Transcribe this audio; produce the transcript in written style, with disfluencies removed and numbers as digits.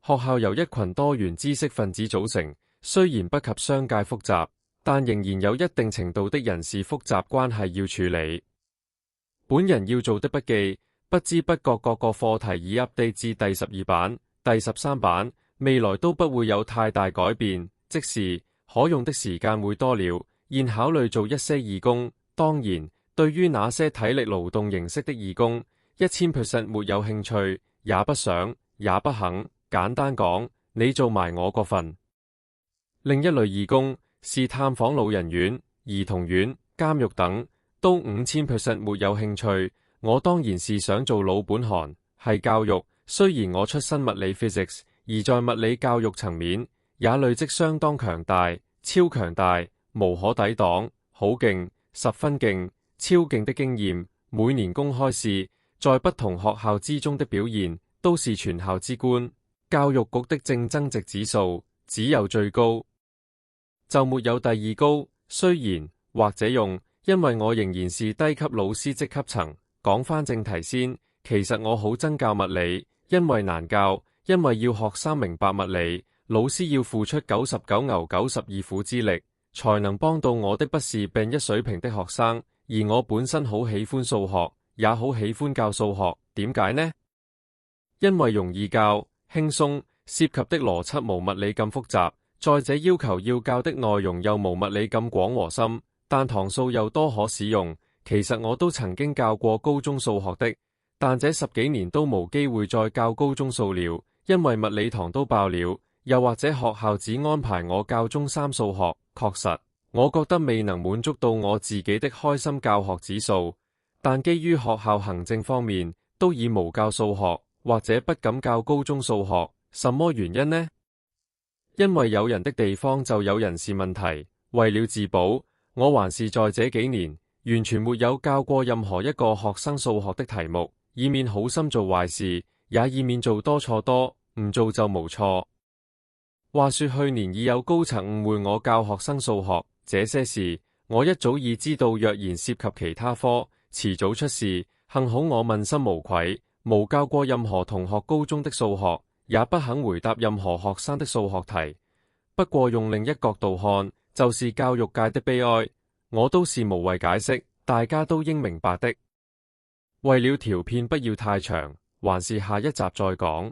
學校由一群多元知識分子組成，雖然不及商界複雜，但仍然有一定程度的人事複雜關係要處理。本人要做的筆記，不知不覺各個課題已 update 至第12版、第13版，未來都不會有太大改變，即是可用的時間會多了。現考慮做一些義工，當然，對於那些體力勞動形式的義工，1000% 沒有興趣，也不想，也不肯。簡單講，你做埋我個份。另一類義工是探訪老人院、兒童院、監獄等，都5000% 沒有興趣。我當然是想做老本行，係教育。雖然我出身物理 physics， 而在物理教育層面也累積相當強大、超強大、無可抵擋、好勁、十分勁、超勁的經驗。每年公開試，在不同學校之中的表現都是全校之冠。教育局的正增值指數只有最高，就沒有第二高。雖然或者用，因為我仍然是低級老師職級層。講返正題先，其實我好憎教物理，因為難教，因為要學生明白物理，老師要付出99牛92虎之力，才能幫到我的不是病一水平的學生。而我本身好喜歡數學，也好喜歡教數學。點解呢？因為容易教，輕鬆，涉及的邏輯無物理咁複雜，再者要求要教的內容又無物理咁廣和深，但堂數又多可使用。其實我都曾經教過高中數學的，但這10幾年都無機會再教高中數了，因為物理堂都爆了，又或者學校只安排我教中3數學。確實，我覺得未能滿足到我自己的開心教學指數，但基於學校行政方面都已無教數學，或者不敢教高中數學。什麼原因呢？因為有人的地方就有人事問題。為了自保，我還是在這幾年完全沒有教過任何一個學生數學的題目，以免好心做壞事，也以免做多錯多，唔做就無錯。話說去年已有高層誤會我教學生數學，這些事我一早已知道，若然涉及其他科，遲早出事。幸好我問心無愧，無教過任何同學高中的數學，也不肯回答任何學生的數學題。不過用另一角度看，就是教育界的悲哀。我都是無謂解釋，大家都應明白的。為了條片不要太長，還是下一集再講。